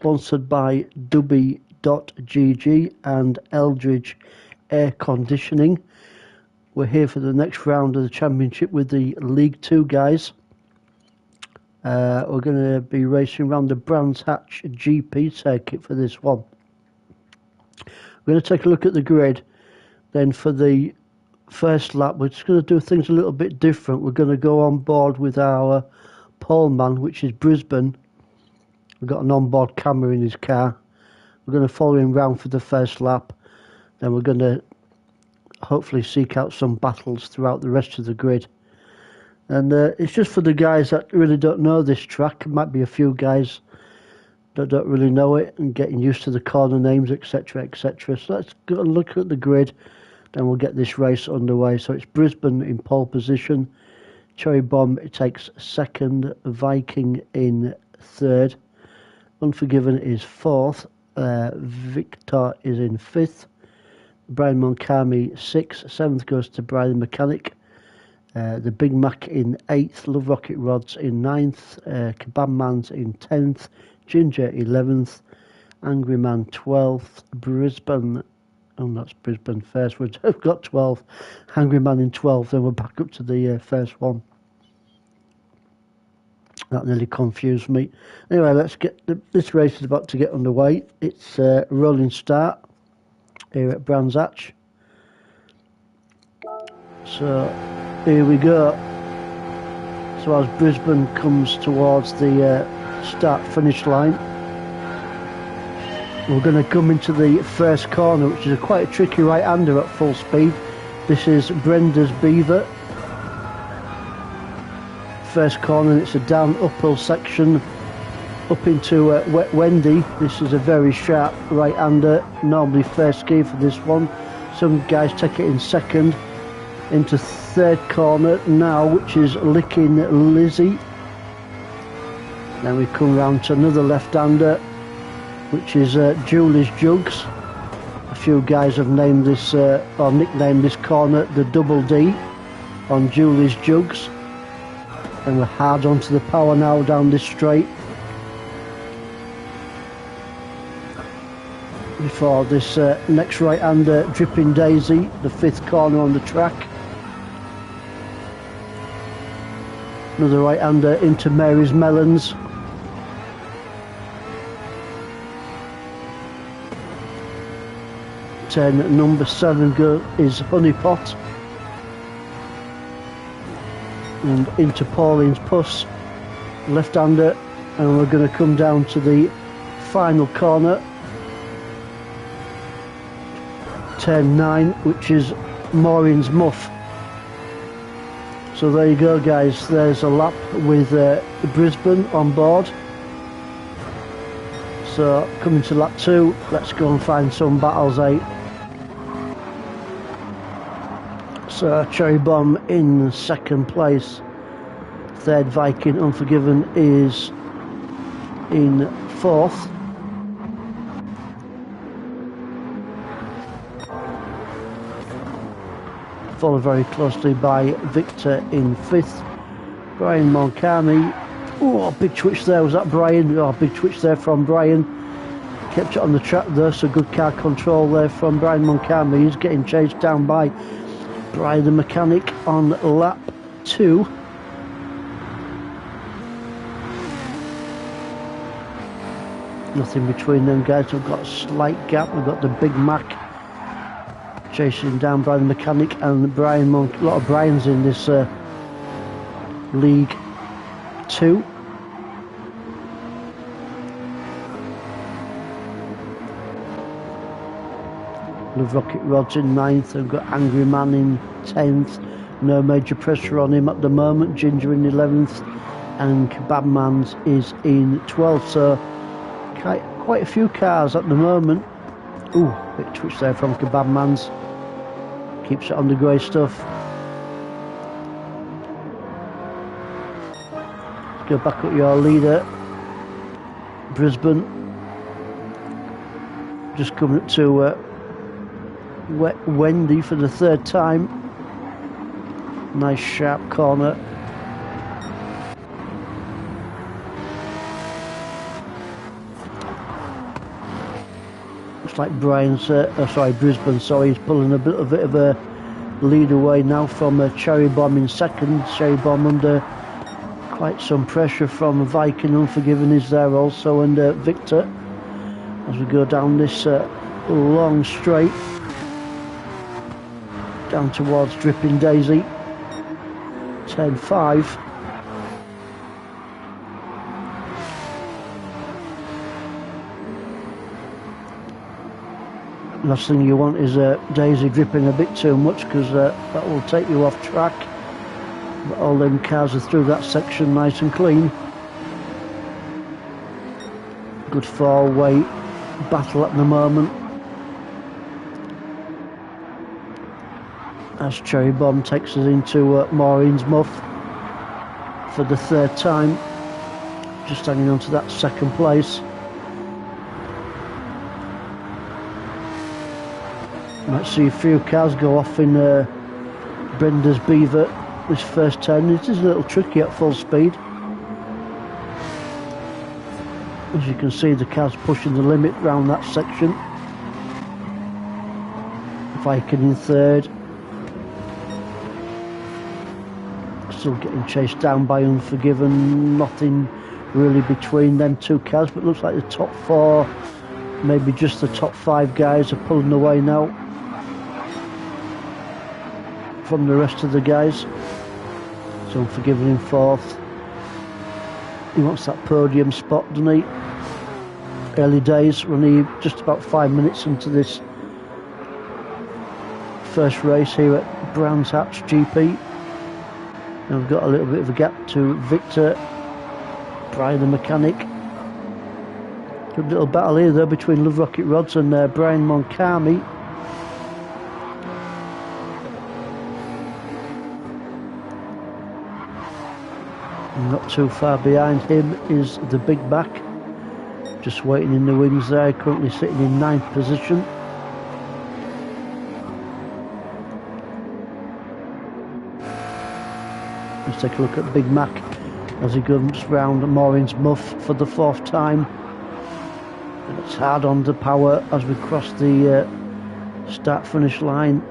sponsored by Dubby.gg and Eldridge Air Conditioning. We're here for the next round of the championship with the League 2 guys. We're going to be racing around the Brands Hatch GP circuit for this one. We're going to take a look at the grid. Then for the first lap, we're just going to do things a little bit different. We're going to go on board with our poleman, which is Brisbane. We've got an onboard camera in his car. We're going to follow him round for the first lap. Then we're going to hopefully seek out some battles throughout the rest of the grid. And it's just for the guys that really don't know this track. It might be a few guys that don't really know it and getting used to the corner names, etc, etc. So let's go and look at the grid, then we'll get this race underway. So it's Brisbane in pole position, Cherry Bomb it takes second, Viking in third, Unforgiven is fourth, Victor is in fifth, Brian Moncami sixth, seventh goes to Brian the Mechanic, the Big Mac in 8th, Love Rocket Rods in 9th, Kebab Man's in 10th, Ginger 11th, Angry Man 12th, Brisbane, oh that's Brisbane first, we've got 12th, Angry Man in 12th, then we're back up to the first one. That nearly confused me. Anyway, let's get, this race is about to get underway. It's a rolling start here at Brands Hatch. So here we go. So as Brisbane comes towards the start-finish line, we're going to come into the first corner, which is quite a tricky right-hander at full speed. This is Brenda's Beaver. First corner, and it's a down uphill section up into Wet Wendy. This is a very sharp right-hander, normally first gear for this one. Some guys take it in second. Into third corner now, which is Licking Lizzie. Then we come round to another left-hander, which is Julie's Jugs. A few guys have named this or nicknamed this corner the Double D on Julie's Jugs. And we're hard onto the power now down this straight. Before this next right-hander, Dripping Daisy, the fifth corner on the track. Another right-hander into Mary's Melons. Turn number 7 is Honeypot. And into Pauline's Puss, left-hander, and we're going to come down to the final corner, turn 9, which is Maureen's Muff. So there you go guys, there's a lap with Brisbane on board. So coming to lap 2, let's go and find some battles, So Cherry Bomb in second place, third Viking Unforgiven is in fourth, followed very closely by Victor in fifth, Brian Moncami, oh big twitch there, was that Brian? Oh big twitch there from Brian, kept it on the track there, so good car control there from Brian Moncami. He's getting chased down by Brian the Mechanic on lap 2. Nothing between them guys, we've got a slight gap. We've got the Big Mac chasing down Brian the Mechanic and Brian Monk. A lot of Brian's in this League 2. Love Rocket Rods in 9th, we've got Angry Man in 10th, no major pressure on him at the moment, Ginger in 11th, and Kebab Man's is in 12th, so quite a few cars at the moment. Ooh, bit twitch there from Kebab Man's, keeps it on the grey stuff. Let's go back up your leader, Brisbane, just coming up to Wet Wendy for the third time. Nice sharp corner. Looks like Brisbane, sorry, he's pulling a bit of a lead away now from Cherry Bomb in second. Cherry Bomb under quite some pressure from Viking, Unforgiven is there also, and Victor as we go down this long straight down towards Dripping Daisy. 10.5. Last thing you want is Daisy dripping a bit too much, because that will take you off track. But all them cars are through that section nice and clean. Good four-way battle at the moment, as Cherry Bomb takes us into Maureen's Muff for the third time, just hanging on to that second place. Might see a few cars go off in Brenda's Beaver this first turn. It is a little tricky at full speed. As you can see, the cars pushing the limit round that section. Viking in third. Still getting chased down by Unforgiven. Nothing really between them two cars, but it looks like the top four, maybe just the top five guys, are pulling away now from the rest of the guys. So Unforgiven in fourth. He wants that podium spot, doesn't he? Early days, we're only just about 5 minutes into this first race here at Brands Hatch GP. And we've got a little bit of a gap to Victor, Brian the mechanic. Good little battle here though between Love Rocket Rods and Brian Moncami. Not too far behind him is the Big Mac, just waiting in the wings there, currently sitting in 9th position. Let's take a look at Big Mac as he comes round Maureen's Muff for the 4th time. And it's hard on the power as we cross the start-finish line.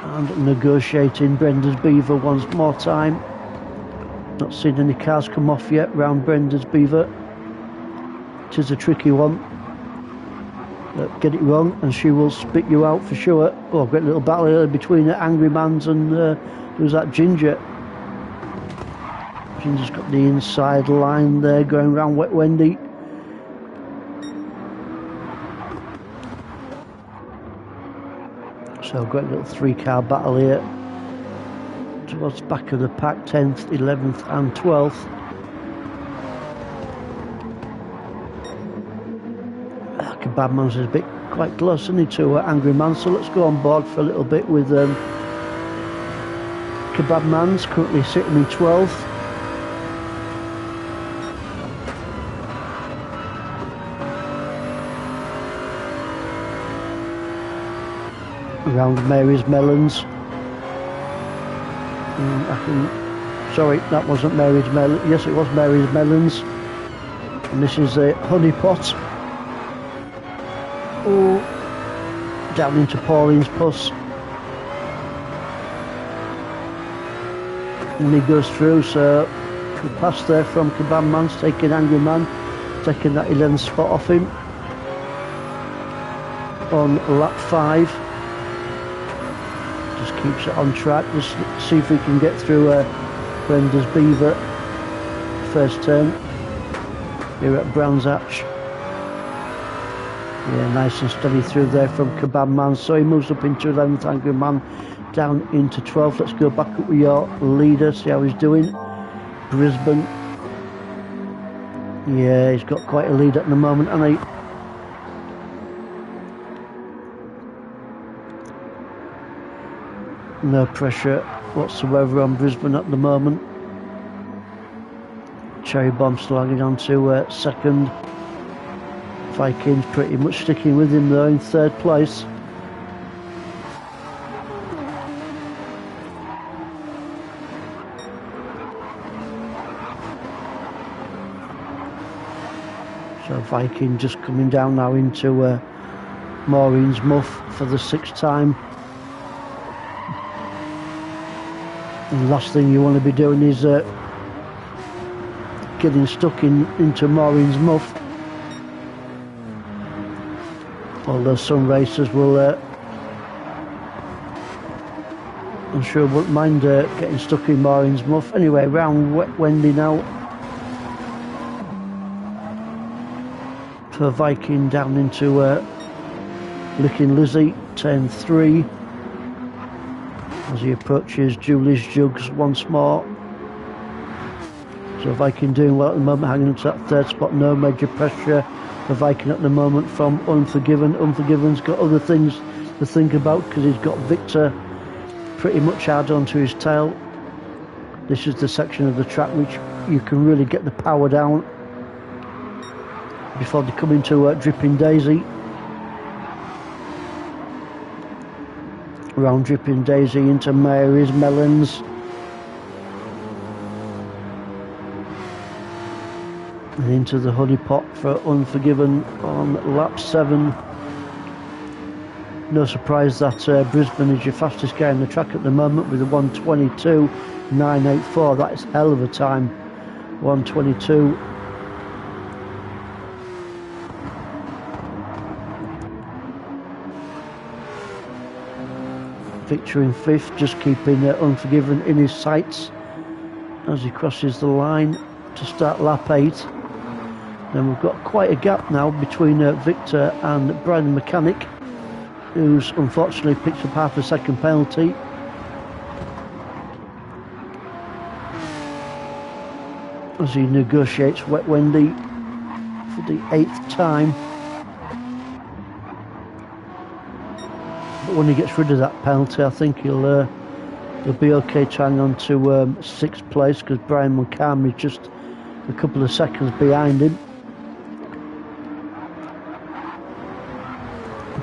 And negotiating Brenda's Beaver once more time. Not seen any cars come off yet round Brenda's Beaver. It is a tricky one. Get it wrong and she will spit you out for sure. Oh, great little battle here between Angry Mans and who's that, Ginger. Ginger's got the inside line there going round Wet Wendy. So great little 3-car battle here towards the back of the pack, 10th, 11th and 12th. Kebabman's is a bit quite close, isn't he, to Angry Man, so let's go on board for a little bit with Kebabman's currently sitting in 12th. Around Mary's Melons. Sorry, that wasn't Mary's Melons. Yes, it was Mary's Melons. And this is a Honey Pot. Oh, down into Pauline's Puss. And he goes through, so the pass there from Kebabman's taking Angry Man, taking that 11th spot off him on lap 5. Just keeps it on track. Just see if we can get through Brenda's Beaver first turn here at Brands Hatch. Yeah, nice and steady through there from Kebabman. So he moves up into 11th, Angry Man down into 12th. Let's go back up with your leader, see how he's doing. Brisbane. Yeah, he's got quite a lead at the moment, hasn't he? No pressure whatsoever on Brisbane at the moment. Cherry Bomb still hanging on to second. Vikings pretty much sticking with him though in 3rd place. So Viking just coming down now into Maureen's Muff for the 6th time. And the last thing you want to be doing is getting stuck into Maureen's Muff. Although some racers will, I'm sure wouldn't mind getting stuck in Maureen's Muff. Anyway, round Wet Wendy now. For Viking down into Licking Lizzie, turn 3. As he approaches Julie's Jugs once more. So Viking doing well at the moment, hanging into that 3rd spot, no major pressure for Viking at the moment from Unforgiven. Unforgiven's got other things to think about because he's got Victor pretty much hard onto his tail. This is the section of the track which you can really get the power down before they come into Dripping Daisy. Around Dripping Daisy into Mary's Melons. And into the Honey Pot for Unforgiven on lap 7. No surprise that Brisbane is your fastest guy on the track at the moment with a 1:22.984. That is hell of a time. 1:22. Victor in 5th, just keeping Unforgiven in his sights as he crosses the line to start lap 8. Then we've got quite a gap now between Victor and Brian the Mechanic, who's unfortunately picked up half a second penalty. As he negotiates Wet Wendy for the 8th time. But when he gets rid of that penalty, I think he'll be okay to hang on to 6th place, because Brian McCarm is just a couple of seconds behind him.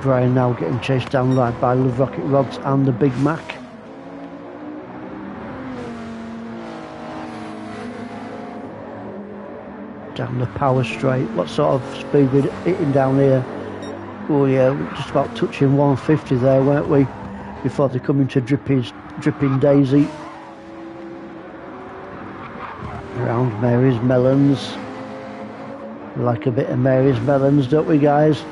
Brian now getting chased down right by Love Rocket Rods and the Big Mac. Down the power straight. What sort of speed we're hitting down here? Oh yeah, we're just about touching 150 there, weren't we? Before they come into Dripping Daisy. Around Mary's Melons. We like a bit of Mary's Melons, don't we, guys?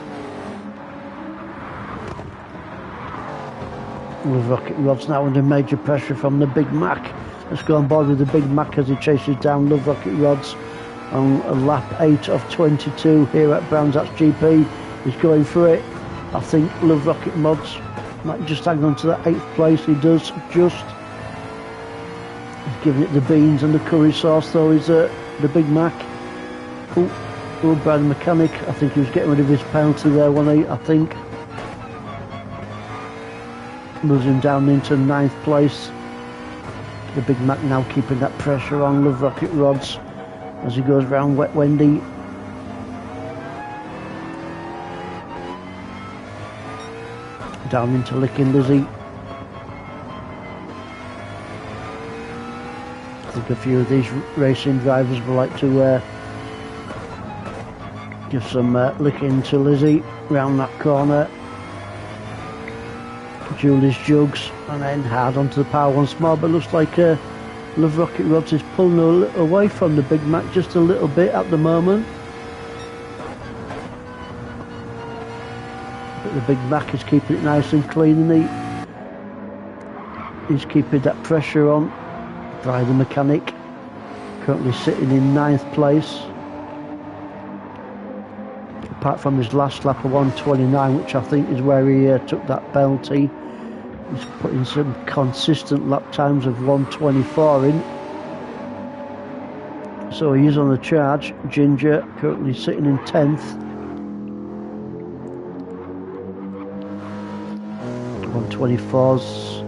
Love Rocket Rod's now under major pressure from the Big Mac. Let's go on board with the Big Mac as he chases down Love Rocket Rods on lap 8 of 22 here at Brands Hatch GP. He's going for it. I think Love Rocket Mods might just hang on to that 8th place. He does just. He's giving it the beans and the curry sauce though, is the Big Mac. Oh, Brad Mechanic. I think he was getting rid of his penalty there, wasn't he? I think. Moves him down into 9th place. The Big Mac now keeping that pressure on Love Rocket Rods as he goes round Wet Wendy. Down into Licking Lizzie. I think a few of these racing drivers would like to give some licking to Lizzie round that corner. Julie's Jugs, and then hard onto the power once more, but looks like Love Rocket Rods is pulling away from the Big Mac just a little bit at the moment. But the Big Mac is keeping it nice and clean and neat. He's keeping that pressure on. Brian the Mechanic currently sitting in 9th place. Apart from his last lap of 1:29, which I think is where he took that penalty. He's putting some consistent lap times of 1:24 in. So he is on the charge. Ginger currently sitting in 10th. 1:24's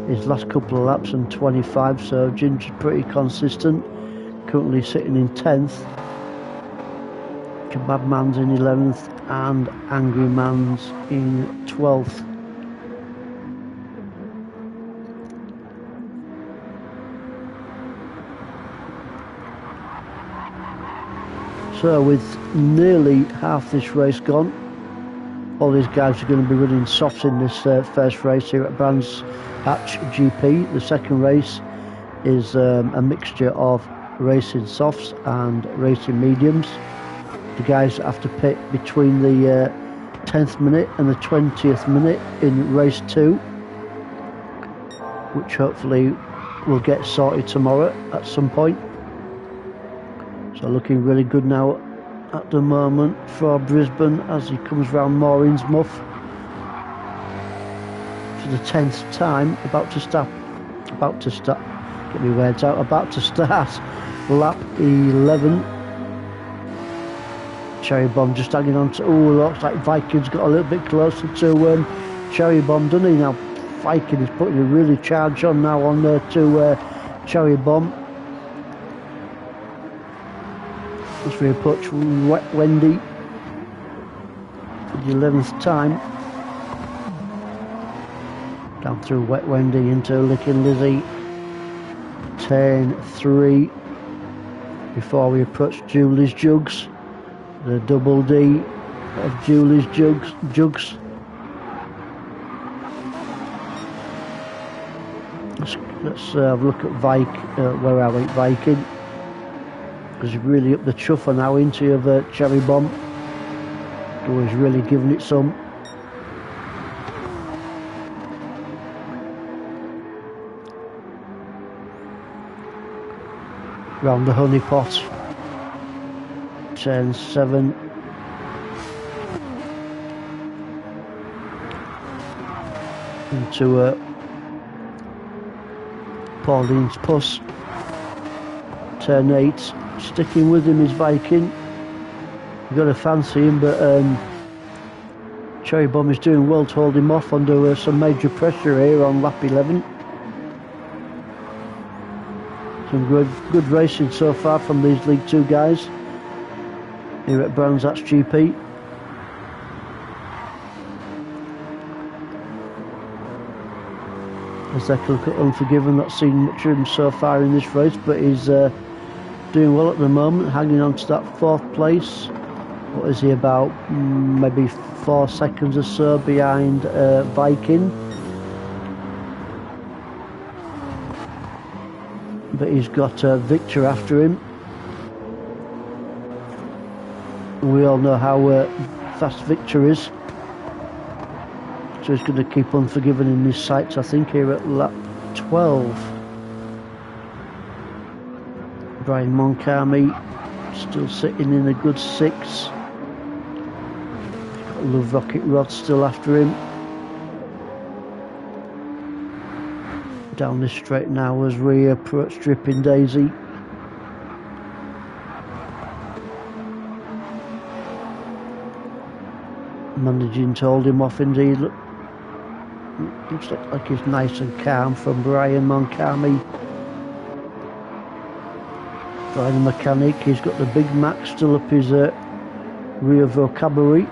his last couple of laps and 25, so Ginger's pretty consistent. Currently sitting in 10th. Kebab Man's in 11th and Angry Man's in 12th. So with nearly half this race gone, all these guys are going to be running softs in this first race here at Brands Hatch GP. The second race is a mixture of racing softs and racing mediums. The guys have to pit between the 10th minute and the 20th minute in race 2, which hopefully will get sorted tomorrow at some point. So looking really good now at the moment for Brisbane as he comes round Moorinsmouth for the 10th time, about to start, get me words out, about to start lap 11. Cherry Bomb just hanging on to, looks like Viking's got a little bit closer to Cherry Bomb, doesn't he? Now Viking is putting a really charge on now on to Cherry Bomb. As we approach Wet Wendy for the 11th time. Down through Wet Wendy into Licking Lizzie. Turn 3 before we approach Julie's Jugs. The double D of Julie's Jugs. Let's have a look at where are we? Viking. Because he's really up the chuffer now into of Cherry Bomb. Oh, he's really giving it some. Round the honey pot. Turn 7. Into Pauline's Puss. Turn 8. Sticking with him is Viking. You've got to fancy him, but Cherry Bomb is doing well to hold him off under some major pressure here on lap 11. Some good racing so far from these League 2 guys here at Brands Hatch GP. Let's take a look at Unforgiven. Not seen much of him so far in this race, but he's doing well at the moment, hanging on to that 4th place. What is he, about maybe 4 seconds or so behind Viking? But he's got Victor after him. We all know how fast Victor is. So he's going to keep Unforgiven in his sights, I think, here at lap 12. Brian Moncalmi still sitting in a good 6. Got Love Rocket Rod still after him. Down this straight now as we approach Dripping Daisy. Managing to hold him off indeed. Looks like he's nice and calm from Brian Moncalmi. Brian the Mechanic, he's got the Big Mac still up his rear vocabulary.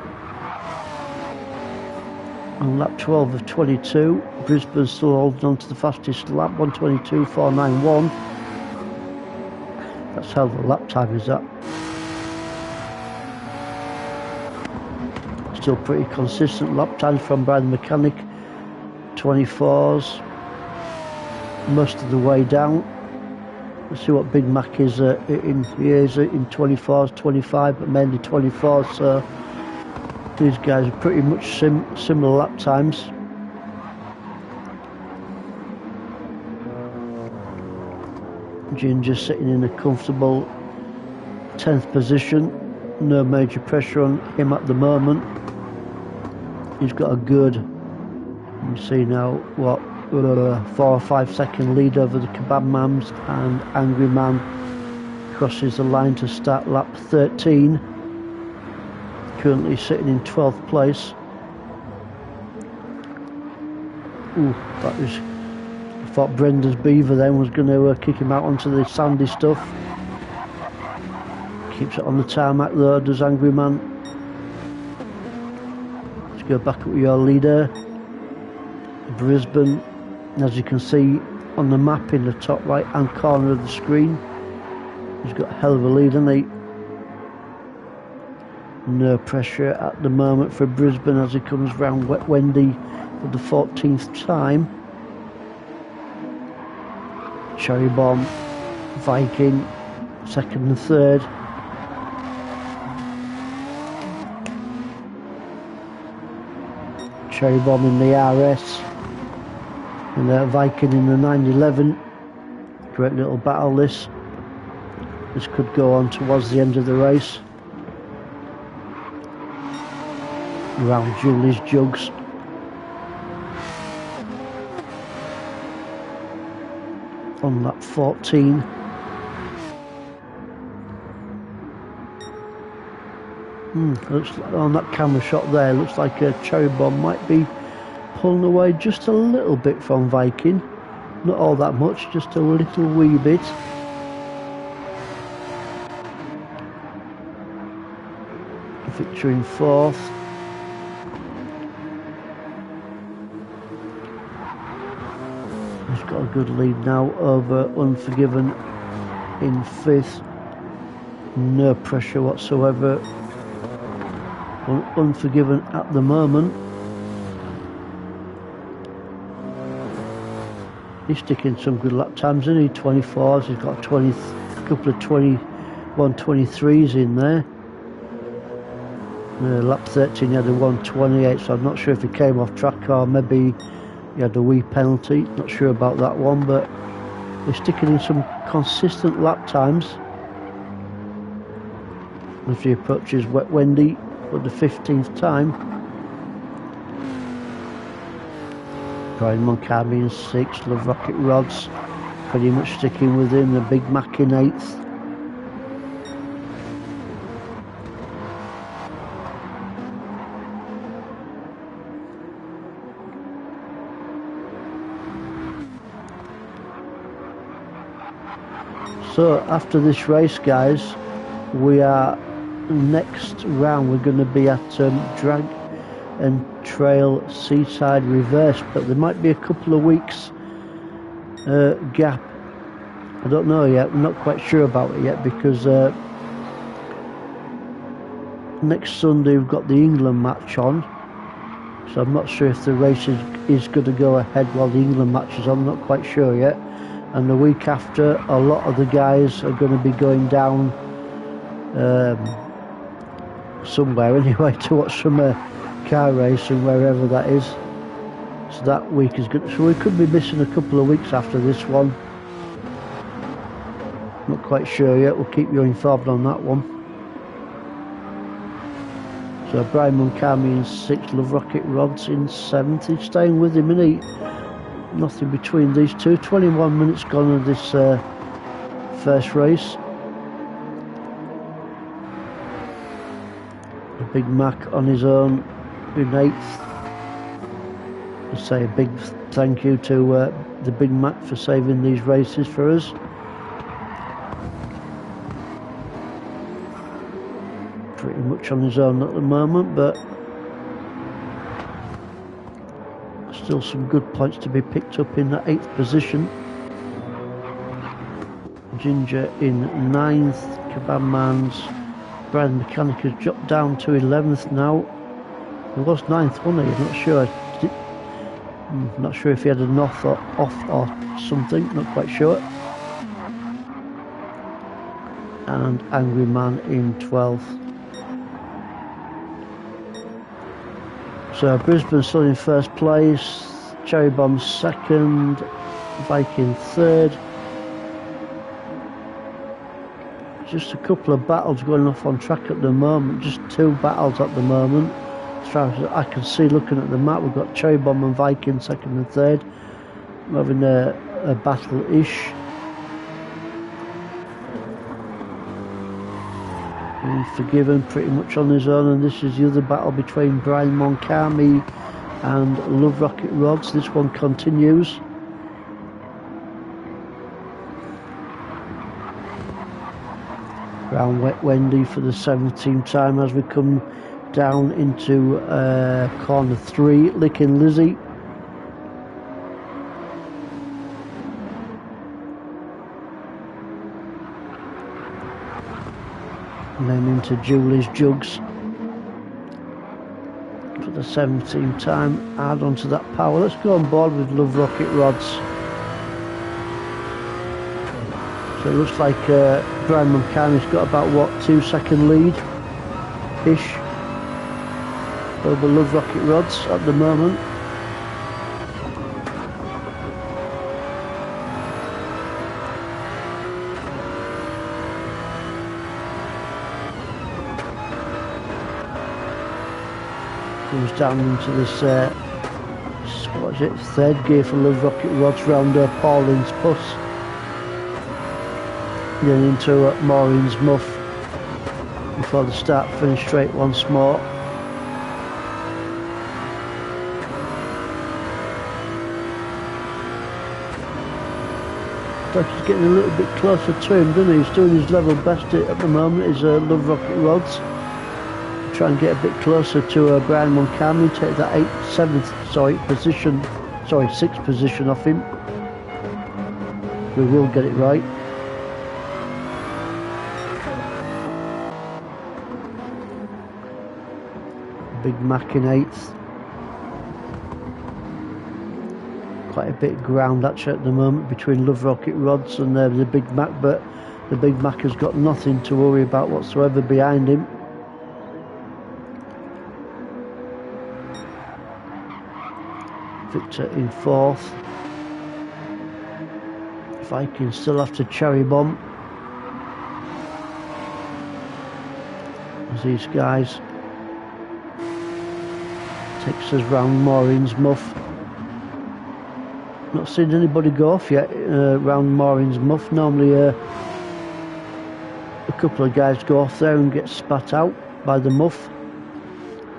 On lap 12 of 22, Brisbane still holding on to the fastest lap, 1:22.491. That's how the lap time is that. Still pretty consistent lap times from Brian the Mechanic, 24s most of the way down. Let's see what Big Mac is in. He is in 24s, 25, but mainly 24s. So these guys are pretty much similar lap times. Ginger sitting in a comfortable 10th position. No major pressure on him at the moment. He's got a good, you see now, what, 4 or 5 second lead over the Kebab Mams, and Angry Man crosses the line to start lap 13. Currently sitting in 12th place. Ooh, that was, I thought Brenda's Beaver then was going to kick him out onto the sandy stuff. Keeps it on the tarmac though, does Angry Man. Let's go back up with your leader, Brisbane. As you can see on the map in the top right hand corner of the screen, he's got a hell of a lead, hasn't he? No pressure at the moment for Brisbane as he comes round Wet Wendy for the 14th time. Cherry Bomb, Viking, second and third. Cherry Bomb in the RS and Viking in the 911. Great little battle this. This could go on towards the end of the race. Around Julie's Jugs. On lap 14. Looks like on that camera shot there, looks like a Cherry Bomb might be pulling away just a little bit from Viking. Not all that much, just a little wee bit. Victor in fourth. He's got a good lead now over Unforgiven in fifth. No pressure whatsoever on Unforgiven at the moment. He's sticking some good lap times, isn't he? 24s, he's got a couple of 21, 23s in there. Lap 13 he had a 128, so I'm not sure if he came off track or maybe he had a wee penalty. Not sure about that one, but he's sticking in some consistent lap times as he approaches Wet Wendy for the 15th time. Brian Moncami in 6th, Love Rocket Rods pretty much sticking with him, the Big Mac in 8th. So after this race, guys, we are next round. We're going to be at Drag and Trail Seaside Reverse, but there might be a couple of weeks gap. I don't know yet. I'm not quite sure about it yet because next Sunday we've got the England match on, so I'm not sure if the race is going to go ahead while the England match is on. I'm not quite sure yet. And the week after, a lot of the guys are going to be going down somewhere anyway to watch some car racing, wherever that is. So that week is good. So we could be missing a couple of weeks after this one. Not quite sure yet. We'll keep you informed on that one. So Brian Moncami in 6th, Love Rocket Rods in 7th. He's staying with him, isn't he? Nothing between these two. 21 minutes gone of this first race. The Big Mac on his own in 8th. I say a big thank you to the Big Mac for saving these races for us. Pretty much on his own at the moment, but still some good points to be picked up in that 8th position. Ginger in 9th, Kebab Man's Brian Mechanic has dropped down to 11th now. He was 9th, wasn't he? I'm not sure. Not sure if he had a off or something, not quite sure. And Angry Man in 12th. So Brisbane still in first place, Cherry Bomb 2nd, Viking 3rd. Just a couple of battles going off on track at the moment, just 2 battles at the moment. As far as I can see looking at the map, we've got Cherry Bomb and Viking 2nd and 3rd. We're having a battle-ish. Unforgiven pretty much on his own, and this is the other battle between Brian Moncami and Love Rocket Rods. This one continues. Round Wet Wendy for the 17th time as we come down into corner 3, Licking Lizzie. And then into Julie's Jugs. for the 17th time. Add onto that power. Let's go on board with Love Rocket Rods. So it looks like Brian Mulcahy's got about, what, 2-second lead-ish over Love Rocket Rods at the moment. Comes down into this, what is it, third gear for Love Rocket Rods round Pauline's Puss. Then into Maureen's Muff before the start finish straight once more. He's getting a little bit closer to him, doesn't he? He's doing his level best at the moment, is Love Rocket Rods. Try and get a bit closer to Brian Mulcahy, take that 6th position off him. We will get it right. Big Mac in 8th. Quite a bit of ground actually at the moment between Love Rocket Rods and the Big Mac, but the Big Mac has got nothing to worry about whatsoever behind him. Victor in 4th. Viking still after Cherry Bomb. As these guys takes us round Maureen's Muff. Not seen anybody go off yet round Maureen's Muff. Normally a couple of guys go off there and get spat out by the muff.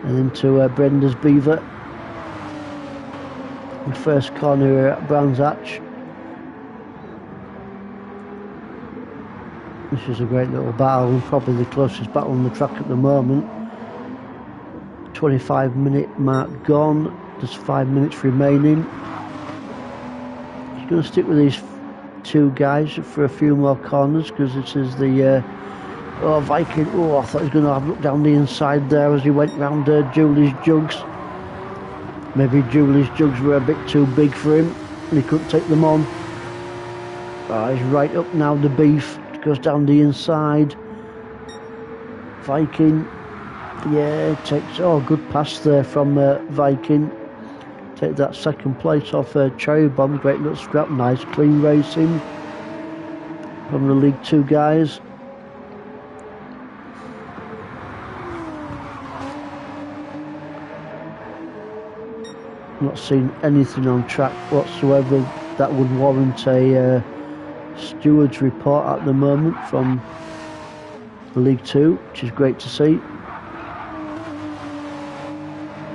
And into Brenda's Beaver. And first corner at Brands Hatch. This is a great little battle, and probably the closest battle on the track at the moment. 25-minute mark gone. There's 5 minutes remaining. He's going to stick with these two guys for a few more corners, because this is the Viking. Oh, I thought he was going to have a look down the inside there as he went round Julie's Jugs. Maybe Julie's Jugs were a bit too big for him and he couldn't take them on. He's right up now, the Beef. Goes down the inside. Viking, yeah, takes, good pass there from Viking. Take that second place off Cherry Bomb. Great little scrap, nice clean racing from the League 2 guys. Not seen anything on track whatsoever that would warrant a steward's report at the moment from the League 2, which is great to see.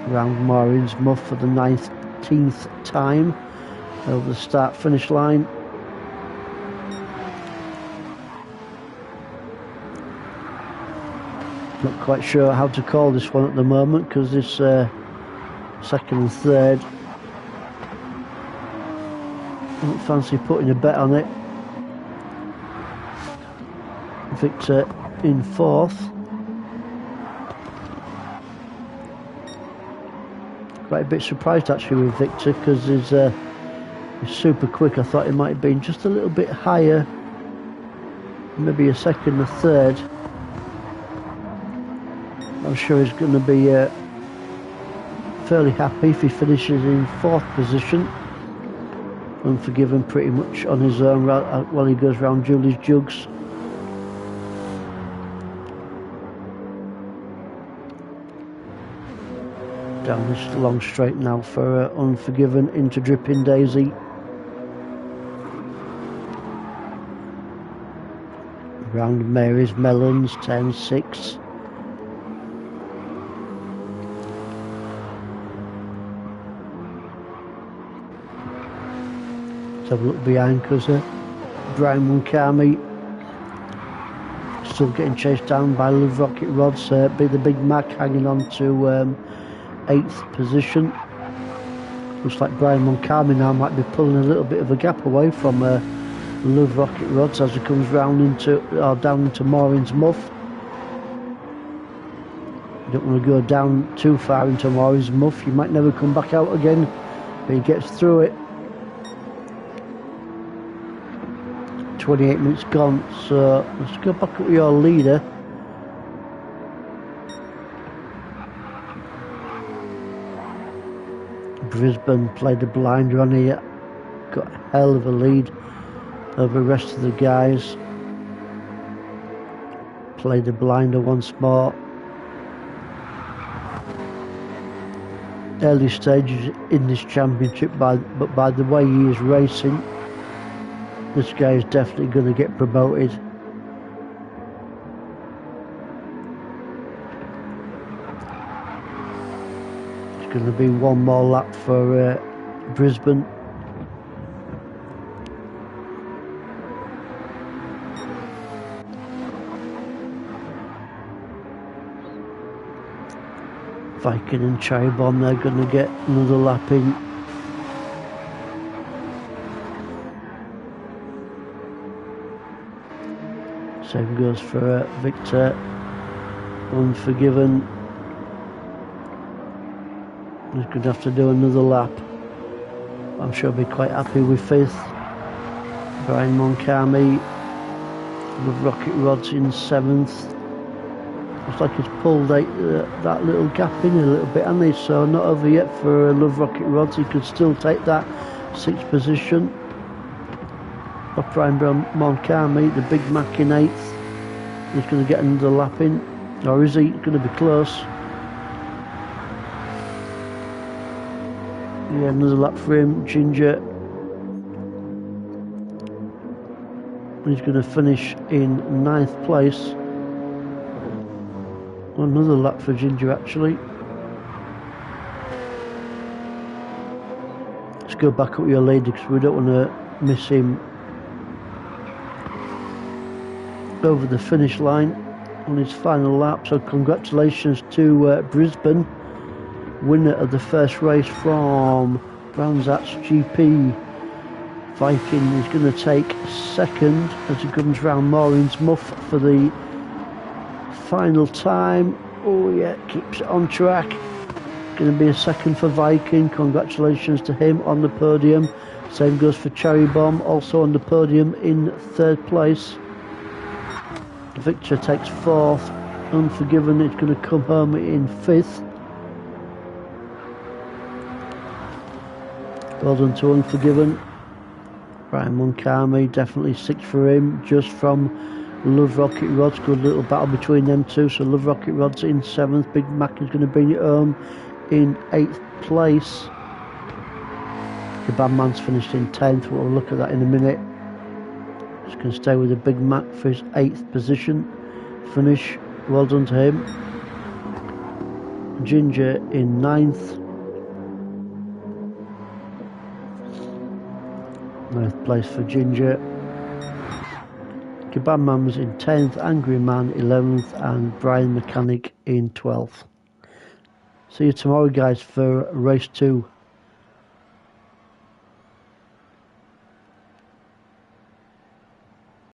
Round Maureen's Muff for the 19th time over the start finish line. Not quite sure how to call this one at the moment, because this second and third, I don't fancy putting a bet on it. Victor in 4th. Quite a bit surprised actually with Victor, because he's super quick. I thought he might have been just a little bit higher, maybe a second or third. I'm sure he's going to be fairly happy if he finishes in 4th position. Unforgiven pretty much on his own while he goes round Julie's Jugs. Down this long straight now for Unforgiven into Dripping Daisy. Round Mary's Melons, 10-6. Let's have a look behind, because Brian Mulcahy still getting chased down by Love Rocket Rods. Be the Big Mac hanging on to 8th position. Looks like Brian Mulcahy now might be pulling a little bit of a gap away from Love Rocket Rods as he comes round into down into Maureen's Muff. You don't want to go down too far into Maurice Muff. You might never come back out again, but he gets through it. 28 minutes gone, so let's go back up with your leader. Brisbane played a blinder on here, got a hell of a lead over the rest of the guys. Played a blinder once more. Early stages in this championship, but by the way he is racing, this guy is definitely going to get promoted. It's going to be one more lap for Brisbane. Viking and Cherry Bomb, they're going to get another lap in. Same goes for Victor, Unforgiven. He's going to have to do another lap. I'm sure he'll be quite happy with 5th. Brian Moncami, Love Rocket Rods in 7th. Looks like he's pulled that little gap in a little bit, hasn't he? So not over yet for Love Rocket Rods. He could still take that 6th position. Got Brian Moncami, the Big Mac in 8th. He's going to get another lap in, or is he going to be close? Yeah, another lap for him. Ginger. He's going to finish in 9th place. Another lap for Ginger actually. Let's go back up with your lady because we don't want to miss him over the finish line on his final lap. So congratulations to Brisbane, winner of the first race from Brands Hatch GP. Viking is going to take 2nd as he comes round Maureen's Muff for the final time. Oh yeah, keeps it on track. Going to be a 2nd for Viking. Congratulations to him on the podium. Same goes for Cherry Bomb, also on the podium in 3rd place. Victor takes 4th. Unforgiven is going to come home in 5th. Well done to Unforgiven. Brian Moncami, definitely 6th for him, just from Love Rocket Rods. Good little battle between them two. So Love Rocket Rods in 7th. Big Mac is going to bring it home in 8th place. The Bandman's finished in 10th. We'll look at that in a minute. Just going to stay with the Big Mac for his 8th position finish. Well done to him. Ginger in 9th. 9th place for Ginger. Kebab Man's in 10th, Angry Man 11th, and Brian Mechanic in 12th. See you tomorrow, guys, for race 2.